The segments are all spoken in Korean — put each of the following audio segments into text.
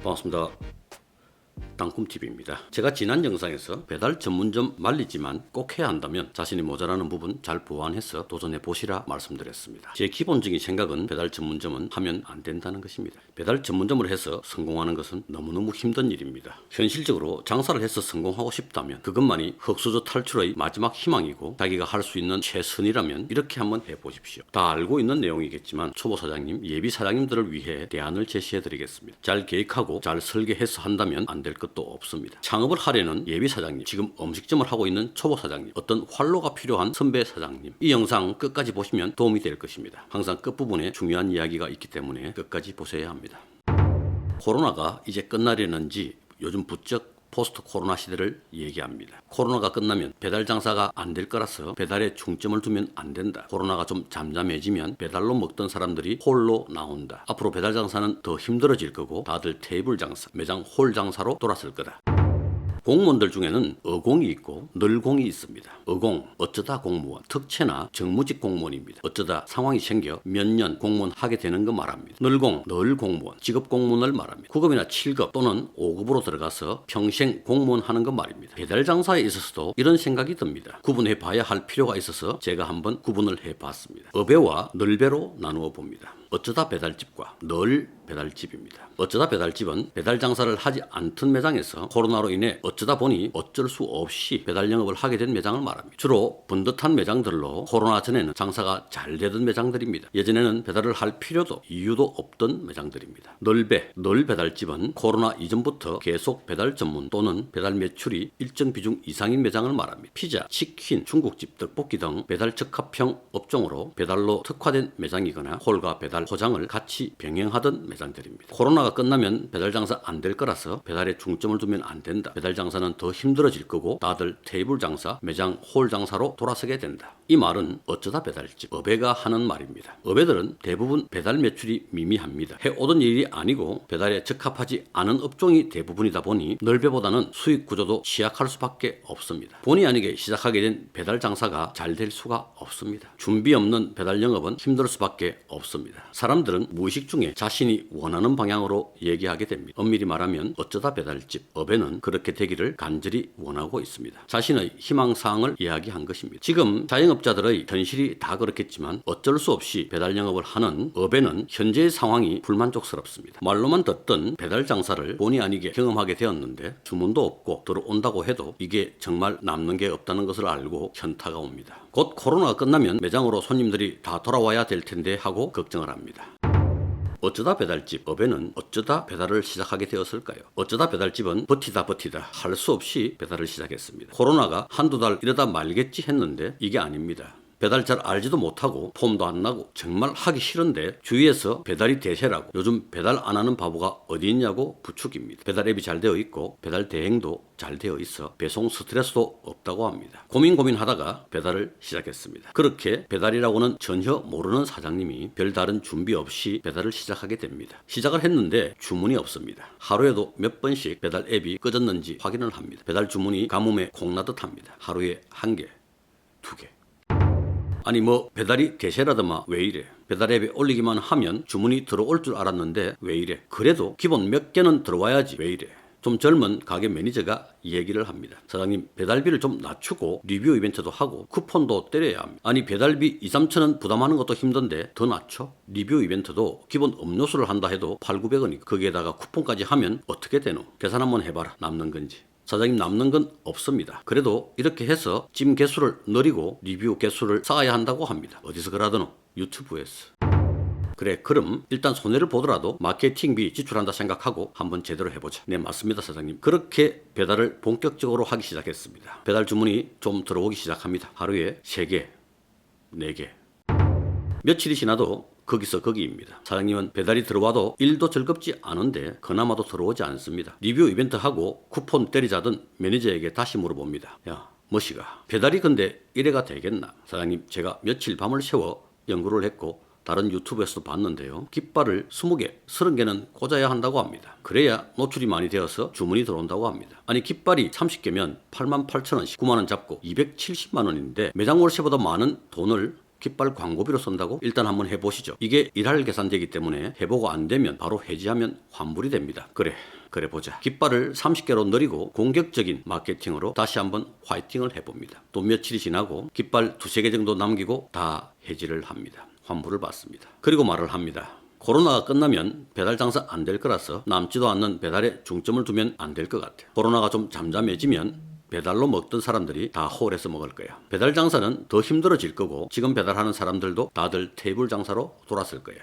반갑습니다. 땅꿈TV입니다. 제가 지난 영상에서 배달 전문점 말리지만 꼭 해야 한다면 자신이 모자라는 부분 잘 보완해서 도전해 보시라 말씀드렸습니다. 제 기본적인 생각은 배달 전문점은 하면 안 된다는 것입니다. 배달 전문점을 해서 성공하는 것은 너무너무 힘든 일입니다. 현실적으로 장사를 해서 성공하고 싶다면 그것만이 흑수저 탈출의 마지막 희망이고 자기가 할 수 있는 최선이라면 이렇게 한번 해보십시오. 다 알고 있는 내용이겠지만 초보 사장님, 예비 사장님들을 위해 대안을 제시해 드리겠습니다. 잘 계획하고 잘 설계해서 한다면 안 될 것도 없습니다. 창업을 하려는 예비 사장님, 지금 음식점을 하고 있는 초보 사장님, 어떤 활로가 필요한 선배 사장님, 이 영상 끝까지 보시면 도움이 될 것입니다. 항상 끝부분에 중요한 이야기가 있기 때문에 끝까지 보셔야 합니다. 코로나가 이제 끝나려는지 요즘 부쩍 포스트 코로나 시대를 얘기합니다. 코로나가 끝나면 배달 장사가 안 될 거라서 배달에 중점을 두면 안 된다. 코로나가 좀 잠잠해지면 배달로 먹던 사람들이 홀로 나온다. 앞으로 배달 장사는 더 힘들어질 거고 다들 테이블 장사, 매장 홀 장사로 돌아설 거다. 공무원들 중에는 어공이 있고 늘공이 있습니다. 어공, 어쩌다 공무원, 특채나 정무직 공무원입니다. 어쩌다 상황이 생겨 몇 년 공무원 하게 되는 거 말합니다. 늘공, 늘 공무원, 직업 공무원을 말합니다. 9급이나 7급 또는 5급으로 들어가서 평생 공무원 하는 거 말입니다. 배달 장사에 있어서도 이런 생각이 듭니다. 구분해 봐야 할 필요가 있어서 제가 한번 구분을 해봤습니다. 어배와 늘배로 나누어 봅니다. 어쩌다 배달집과 늘 배달집입니다. 어쩌다 배달집은 배달 장사를 하지 않던 매장에서 코로나로 인해 어쩌다 보니 어쩔 수 없이 배달 영업을 하게 된 매장을 말합니다. 주로 번듯한 매장들로 코로나 전에는 장사가 잘 되던 매장들입니다. 예전에는 배달을 할 필요도 이유도 없던 매장들입니다. 늘 배달집은 코로나 이전부터 계속 배달 전문 또는 배달 매출이 일정 비중 이상인 매장을 말합니다. 피자, 치킨, 중국집, 떡볶이 등 배달 적합형 업종으로 배달로 특화된 매장이거나 홀과 배달 포장을 같이 병행하던 매장들입니다. 코로나가 끝나면 배달 장사 안 될 거라서 배달에 중점을 두면 안 된다. 배달 장사는 더 힘들어질 거고 다들 테이블 장사, 매장 홀 장사로 돌아서게 된다. 이 말은 어쩌다 배달집, 어배가 하는 말입니다. 어배들은 대부분 배달 매출이 미미합니다. 해오던 일이 아니고 배달에 적합하지 않은 업종이 대부분이다 보니 늘배보다는 수익 구조도 취약할 수밖에 없습니다. 본의 아니게 시작하게 된 배달 장사가 잘 될 수가 없습니다. 준비 없는 배달 영업은 힘들 수밖에 없습니다. 사람들은 무의식 중에 자신이 원하는 방향으로 얘기하게 됩니다. 엄밀히 말하면 어쩌다 배달집, 어배는 그렇게 되기를 간절히 원하고 있습니다. 자신의 희망사항을 이야기한 것입니다. 지금 자영업자들의 현실이 다 그렇겠지만 어쩔 수 없이 배달 영업을 하는 어배는 현재의 상황이 불만족스럽습니다. 말로만 듣던 배달 장사를 본의 아니게 경험하게 되었는데 주문도 없고 들어온다고 해도 이게 정말 남는 게 없다는 것을 알고 현타가 옵니다. 곧 코로나가 끝나면 매장으로 손님들이 다 돌아와야 될 텐데 하고 걱정을 합니다. 어쩌다 배달집, 어배는 어쩌다 배달을 시작하게 되었을까요? 어쩌다 배달집은 버티다 할 수 없이 배달을 시작했습니다. 코로나가 한두 달 이러다 말겠지 했는데 이게 아닙니다. 배달 잘 알지도 못하고 폼도 안 나고 정말 하기 싫은데 주위에서 배달이 대세라고 요즘 배달 안 하는 바보가 어디 있냐고 부축입니다. 배달 앱이 잘 되어 있고 배달 대행도 잘 되어 있어 배송 스트레스도 없다고 합니다. 고민하다가 배달을 시작했습니다. 그렇게 배달이라고는 전혀 모르는 사장님이 별다른 준비 없이 배달을 시작하게 됩니다. 시작을 했는데 주문이 없습니다. 하루에도 몇 번씩 배달 앱이 꺼졌는지 확인을 합니다. 배달 주문이 가뭄에 콩나듯 합니다. 하루에 1개, 2개. 아니 배달이 대세라더만 왜 이래? 배달 앱에 올리기만 하면 주문이 들어올 줄 알았는데 왜 이래? 그래도 기본 몇 개는 들어와야지 왜 이래? 좀 젊은 가게 매니저가 얘기를 합니다. 사장님, 배달비를 좀 낮추고 리뷰 이벤트도 하고 쿠폰도 때려야 합니다. 아니 배달비 2, 3천 원 부담하는 것도 힘든데 더 낮춰? 리뷰 이벤트도 기본 음료수를 한다 해도 8,900원이고 거기에다가 쿠폰까지 하면 어떻게 되노? 계산 한번 해봐라. 남는 건지. 사장님, 남는 건 없습니다. 그래도 이렇게 해서 찜 개수를 늘리고 리뷰 개수를 쌓아야 한다고 합니다. 어디서 그러더노? 유튜브에서. 그래, 그럼 일단 손해를 보더라도 마케팅비 지출한다 생각하고 한번 제대로 해보자. 네, 맞습니다 사장님. 그렇게 배달을 본격적으로 하기 시작했습니다. 배달 주문이 좀 들어오기 시작합니다. 하루에 3개, 4개. 며칠이 지나도 거기서 거기입니다. 사장님은 배달이 들어와도 일도 즐겁지 않은데 그나마도 들어오지 않습니다. 리뷰 이벤트하고 쿠폰 때리자던 매니저에게 다시 물어봅니다. 야, 뭐시가 배달이 근데 이래가 되겠나? 사장님, 제가 며칠 밤을 새워 연구를 했고 다른 유튜브에서도 봤는데요. 깃발을 20개, 30개는 꽂아야 한다고 합니다. 그래야 노출이 많이 되어서 주문이 들어온다고 합니다. 아니 깃발이 30개면 88,000원씩 9만원 잡고 270만원인데 매장 월세보다 많은 돈을 깃발 광고비로 쓴다고? 일단 한번 해보시죠. 이게 일할 계산되기 때문에 해보고 안 되면 바로 해지하면 환불이 됩니다. 그래 보자. 깃발을 30개로 늘리고 공격적인 마케팅으로 다시 한번 화이팅을 해봅니다. 또 며칠이 지나고 깃발 2-3개 정도 남기고 다 해지를 합니다. 환불을 받습니다. 그리고 말을 합니다. 코로나가 끝나면 배달 장사 안 될 거라서 남지도 않는 배달에 중점을 두면 안 될 것 같아요. 코로나가 좀 잠잠해지면 배달로 먹던 사람들이 다 홀에서 먹을 거야. 배달 장사는 더 힘들어질 거고 지금 배달하는 사람들도 다들 테이블 장사로 돌았을 거야.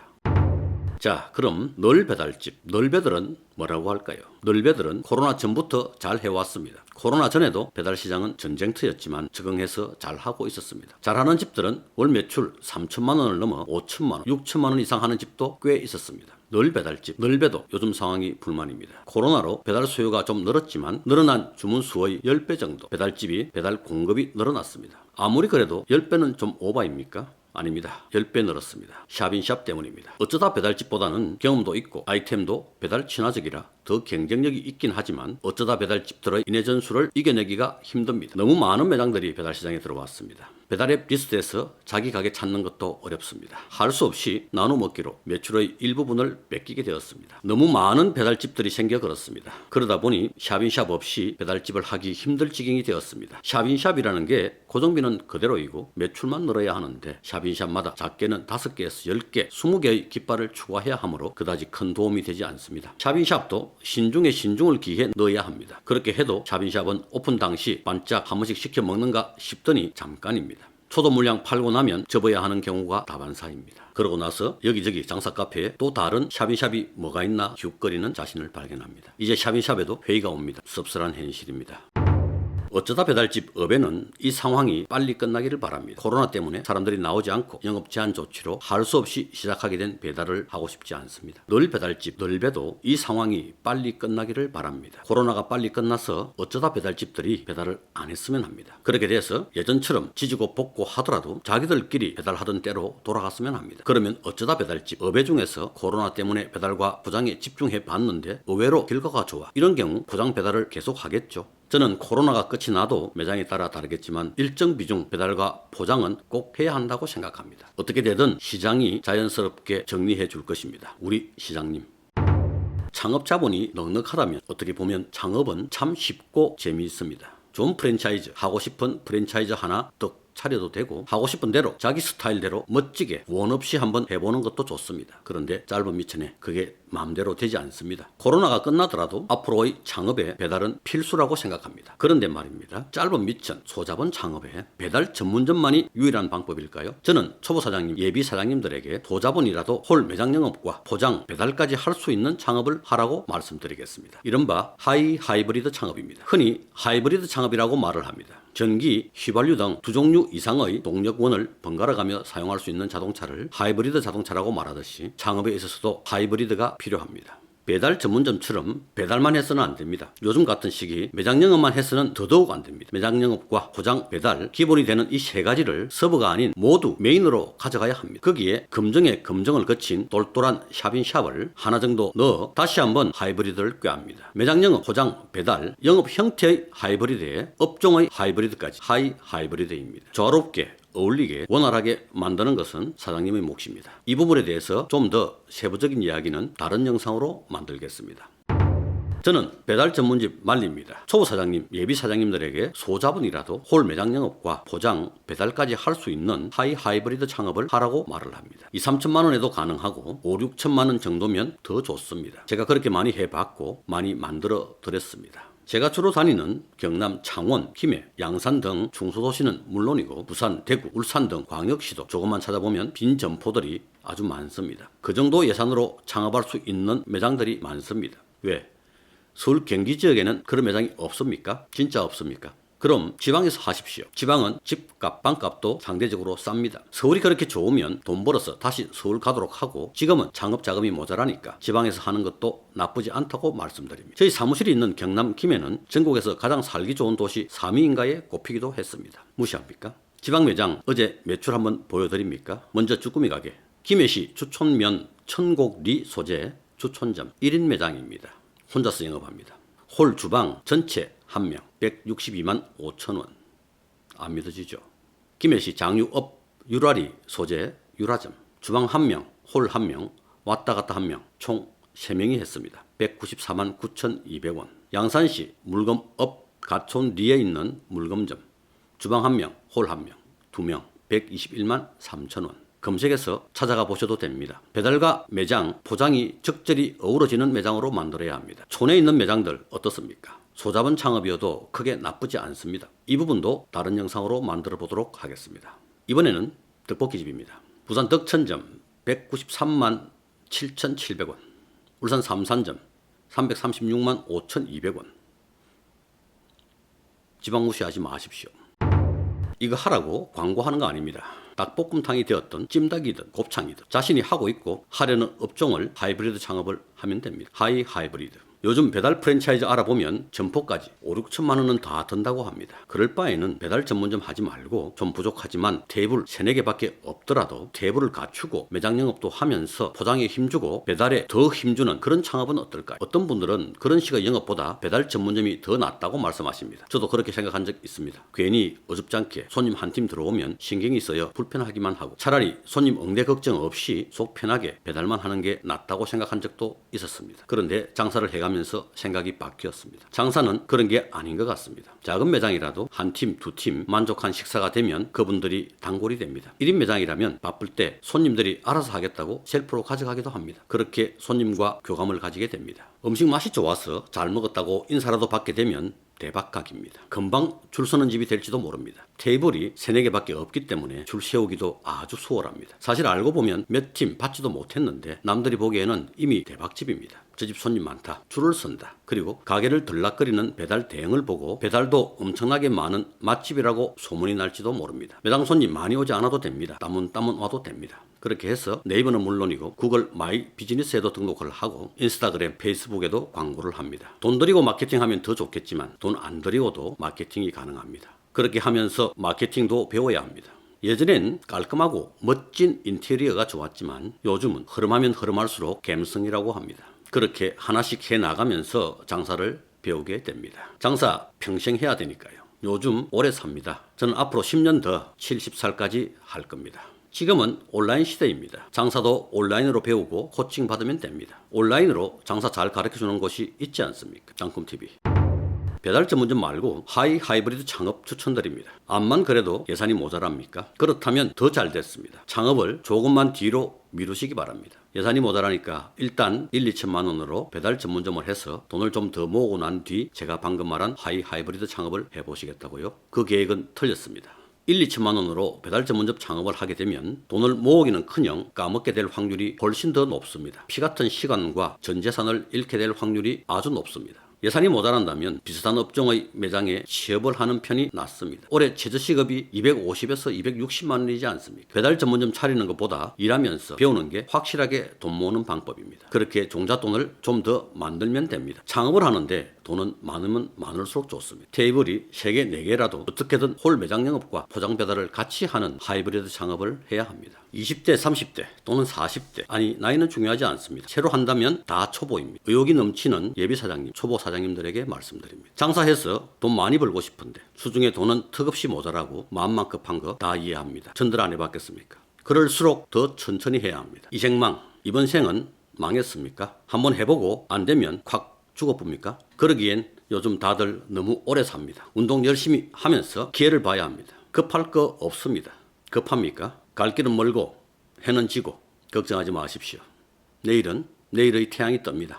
자, 그럼 널 배달집, 널배들은 뭐라고 할까요? 널배들은 코로나 전부터 잘 해왔습니다. 코로나 전에도 배달 시장은 전쟁터였지만 적응해서 잘 하고 있었습니다. 잘하는 집들은 월 매출 3천만 원을 넘어 5천만 원, 6천만 원 이상 하는 집도 꽤 있었습니다. 널 배달집, 널배도 요즘 상황이 불만입니다. 코로나로 배달 수요가 좀 늘었지만 늘어난 주문 수의 10배 정도 배달집이 배달 공급이 늘어났습니다. 아무리 그래도 10배는 좀 오바입니까? 아닙니다. 10배 늘었습니다. 샵인샵 때문입니다. 어쩌다 배달집보다는 경험도 있고 아이템도 배달 친화적이라 더 경쟁력이 있긴 하지만 어쩌다 배달집들의 인해 전술을 이겨내기가 힘듭니다. 너무 많은 매장들이 배달시장에 들어왔습니다. 배달앱 리스트에서 자기 가게 찾는 것도 어렵습니다. 할 수 없이 나눠 먹기로 매출의 일부분을 뺏기게 되었습니다. 너무 많은 배달집들이 생겨 그렇습니다. 그러다 보니 샵인샵 없이 배달집을 하기 힘들 지경이 되었습니다. 샵인샵이라는 게 고정비는 그대로이고 매출만 늘어야 하는데 샵인샵마다 작게는 5개에서 10개, 20개의 깃발을 추가해야 하므로 그다지 큰 도움이 되지 않습니다. 샵인샵도 신중에 신중을 기해 넣어야 합니다. 그렇게 해도 샵인샵은 오픈 당시 반짝 한 번씩 시켜 먹는가 싶더니 잠깐입니다. 초도 물량 팔고 나면 접어야 하는 경우가 다반사입니다. 그러고 나서 여기저기 장사 카페에 또 다른 샵인샵이 뭐가 있나 흉거리는 자신을 발견합니다. 이제 샵인샵에도 회의가 옵니다. 씁쓸한 현실입니다. 어쩌다 배달집 업에는 이 상황이 빨리 끝나기를 바랍니다. 코로나 때문에 사람들이 나오지 않고 영업 제한 조치로 할 수 없이 시작하게 된 배달을 하고 싶지 않습니다. 널 배달집, 널배도 이 상황이 빨리 끝나기를 바랍니다. 코로나가 빨리 끝나서 어쩌다 배달집들이 배달을 안 했으면 합니다. 그렇게 돼서 예전처럼 지지고 볶고 하더라도 자기들끼리 배달하던 때로 돌아갔으면 합니다. 그러면 어쩌다 배달집 업의 중에서 코로나 때문에 배달과 포장에 집중해 봤는데 의외로 결과가 좋아. 이런 경우 포장 배달을 계속 하겠죠. 저는 코로나가 끝이 나도 매장에 따라 다르겠지만 일정 비중 배달과 포장은 꼭 해야 한다고 생각합니다. 어떻게 되든 시장이 자연스럽게 정리해 줄 것입니다. 우리 시장님. 창업 자본이 넉넉하다면 어떻게 보면 창업은 참 쉽고 재미있습니다. 좋은 프랜차이즈, 하고 싶은 프랜차이즈 하나 떡 차려도 되고 하고 싶은 대로 자기 스타일대로 멋지게 원 없이 한번 해보는 것도 좋습니다. 그런데 짧은 미천에 그게 마음대로 되지 않습니다. 코로나가 끝나더라도 앞으로의 창업에 배달은 필수라고 생각합니다. 그런데 말입니다. 짧은 미천, 소자본 창업에 배달 전문점만이 유일한 방법일까요? 저는 초보 사장님, 예비 사장님들에게 소자본이라도 홀 매장 영업과 포장, 배달까지 할 수 있는 창업을 하라고 말씀드리겠습니다. 이른바 하이브리드 창업입니다. 흔히 하이브리드 창업이라고 말을 합니다. 전기, 휘발유 등 2종류 이상의 동력원을 번갈아가며 사용할 수 있는 자동차를 하이브리드 자동차라고 말하듯이 창업에 있어서도 하이브리드가 필요합니다. 배달 전문점처럼 배달만 해서는 안 됩니다. 요즘 같은 시기 매장 영업만 해서는 더더욱 안 됩니다. 매장 영업과 포장, 배달, 기본이 되는 이 세 가지를 서브가 아닌 모두 메인으로 가져가야 합니다. 거기에 검정에 검정을 거친 똘똘한 샵인샵을 하나 정도 넣어 다시 한번 하이브리드를 꾀합니다. 매장 영업, 포장, 배달, 영업 형태의 하이브리드에 업종의 하이브리드까지 하이브리드입니다. 조화롭게 어울리게 원활하게 만드는 것은 사장님의 몫입니다. 이 부분에 대해서 좀 더 세부적인 이야기는 다른 영상으로 만들겠습니다. 저는 배달 전문집 말립니다. 초보 사장님, 예비 사장님들에게 소자본이라도 홀 매장 영업과 포장, 배달까지 할 수 있는 하이브리드 창업을 하라고 말을 합니다. 2-3천만 원에도 가능하고 5-6천만 원 정도면 더 좋습니다. 제가 그렇게 많이 해봤고 많이 만들어 드렸습니다. 제가 주로 다니는 경남 창원, 김해, 양산 등 중소도시는 물론이고 부산, 대구, 울산 등 광역시도 조금만 찾아보면 빈 점포들이 아주 많습니다. 그 정도 예산으로 창업할 수 있는 매장들이 많습니다. 왜? 서울 경기 지역에는 그런 매장이 없습니까? 진짜 없습니까? 그럼 지방에서 하십시오. 지방은 집값, 방값도 상대적으로 쌉니다. 서울이 그렇게 좋으면 돈 벌어서 다시 서울 가도록 하고 지금은 창업 자금이 모자라니까 지방에서 하는 것도 나쁘지 않다고 말씀드립니다. 저희 사무실이 있는 경남 김해는 전국에서 가장 살기 좋은 도시 3위인가에 꼽히기도 했습니다. 무시합니까? 지방 매장 어제 매출 한번 보여드립니까? 먼저 쭈꾸미 가게. 김해시 주촌면 천곡리 소재 주촌점 1인 매장입니다. 혼자서 영업합니다. 홀 주방 전체 1명 162만 5천 원. 안 믿어지죠? 김해시 장유업 유라리 소재 유라점, 주방 1명, 홀 1명, 왔다 갔다 1명, 총 3명이 했습니다. 194만 9,200원. 양산시 물검업 가촌 리에 있는 물검점, 주방 1명, 홀 1명, 2명, 121만 3천원. 검색해서 찾아가 보셔도 됩니다. 배달과 매장, 포장이 적절히 어우러지는 매장으로 만들어야 합니다. 촌에 있는 매장들 어떻습니까? 소잡은 창업이어도 크게 나쁘지 않습니다. 이 부분도 다른 영상으로 만들어 보도록 하겠습니다. 이번에는 떡볶이집입니다. 부산 덕천점 193만 7,700원, 울산 삼산점 336만 5,200원. 지방 무시하지 마십시오. 이거 하라고 광고하는 거 아닙니다. 닭볶음탕이 되었든 찜닭이든 곱창이든 자신이 하고 있고 하려는 업종을 하이브리드 창업을 하면 됩니다. 하이브리드. 요즘 배달 프랜차이즈 알아보면 점포까지 5, 6천만 원은 다 든다고 합니다. 그럴 바에는 배달 전문점 하지 말고 좀 부족하지만 테이블 3, 4개밖에 없더라도 테이블을 갖추고 매장 영업도 하면서 포장에 힘주고 배달에 더 힘주는 그런 창업은 어떨까요? 어떤 분들은 그런 식의 영업보다 배달 전문점이 더 낫다고 말씀하십니다. 저도 그렇게 생각한 적 있습니다. 괜히 어줍잖게 손님 한 팀 들어오면 신경이 쓰여 불편하기만 하고 차라리 손님 응대 걱정 없이 속 편하게 배달만 하는 게 낫다고 생각한 적도 있었습니다. 그런데 장사를 해가면서 생각이 바뀌었습니다. 장사는 그런 게 아닌 것 같습니다. 작은 매장이라도 한 팀, 두 팀 만족한 식사가 되면 그분들이 단골이 됩니다. 1인 매장이라면 바쁠 때 손님들이 알아서 하겠다고 셀프로 가져가기도 합니다. 그렇게 손님과 교감을 가지게 됩니다. 음식 맛이 좋아서 잘 먹었다고 인사라도 받게 되면 대박각입니다. 금방 줄 서는 집이 될지도 모릅니다. 테이블이 3, 4개밖에 없기 때문에 줄 세우기도 아주 수월합니다. 사실 알고 보면 몇 팀 받지도 못했는데 남들이 보기에는 이미 대박집입니다. 저 집 손님 많다, 줄을 선다. 그리고 가게를 들락거리는 배달 대행을 보고 배달도 엄청나게 많은 맛집이라고 소문이 날지도 모릅니다. 매장 손님 많이 오지 않아도 됩니다. 땀은 와도 됩니다. 그렇게 해서 네이버는 물론이고 구글 마이 비즈니스에도 등록을 하고 인스타그램, 페이스북에도 광고를 합니다. 돈 들이고 마케팅하면 더 좋겠지만 돈 안 들이고도 마케팅이 가능합니다. 그렇게 하면서 마케팅도 배워야 합니다. 예전엔 깔끔하고 멋진 인테리어가 좋았지만 요즘은 흐름하면 흐름할수록 갬성이라고 합니다. 그렇게 하나씩 해나가면서 장사를 배우게 됩니다. 장사 평생 해야 되니까요. 요즘 오래 삽니다. 저는 앞으로 10년 더 70살까지 할 겁니다. 지금은 온라인 시대입니다. 장사도 온라인으로 배우고 코칭 받으면 됩니다. 온라인으로 장사 잘 가르쳐주는 곳이 있지 않습니까? 장꿈TV. 배달 전문점 말고 하이브리드 창업 추천드립니다. 암만 그래도 예산이 모자랍니까? 그렇다면 더 잘 됐습니다. 창업을 조금만 뒤로 미루시기 바랍니다. 예산이 모자라니까 일단 1, 2천만 원으로 배달 전문점을 해서 돈을 좀 더 모으고 난 뒤 제가 방금 말한 하이브리드 창업을 해보시겠다고요? 그 계획은 틀렸습니다. 1, 2천만 원으로 배달 전문점 창업을 하게 되면 돈을 모으기는커녕 까먹게 될 확률이 훨씬 더 높습니다. 피 같은 시간과 전 재산을 잃게 될 확률이 아주 높습니다. 예산이 모자란다면 비슷한 업종의 매장에 취업을 하는 편이 낫습니다. 올해 최저시급이 250에서 260만 원이지 않습니까? 배달 전문점 차리는 것보다 일하면서 배우는 게 확실하게 돈 모으는 방법입니다. 그렇게 종잣돈을 좀 더 만들면 됩니다. 창업을 하는데 돈은 많으면 많을수록 좋습니다. 테이블이 3개, 4개라도 어떻게든 홀 매장 영업과 포장 배달을 같이 하는 하이브리드 창업을 해야 합니다. 20대, 30대 또는 40대 아니 나이는 중요하지 않습니다. 새로 한다면 다 초보입니다. 의욕이 넘치는 예비 사장님, 초보 사장님들에게 말씀드립니다. 장사해서 돈 많이 벌고 싶은데 수중에 돈은 턱없이 모자라고 마음만 급한 거 다 이해합니다. 전들 안 해봤겠습니까? 그럴수록 더 천천히 해야 합니다. 이 생망, 이번 생은 망했습니까? 한번 해보고 안 되면 콱 죽어봅니까? 그러기엔 요즘 다들 너무 오래 삽니다. 운동 열심히 하면서 기회를 봐야 합니다. 급할 거 없습니다. 급합니까? 갈 길은 멀고 해는 지고 걱정하지 마십시오. 내일은 내일의 태양이 뜹니다.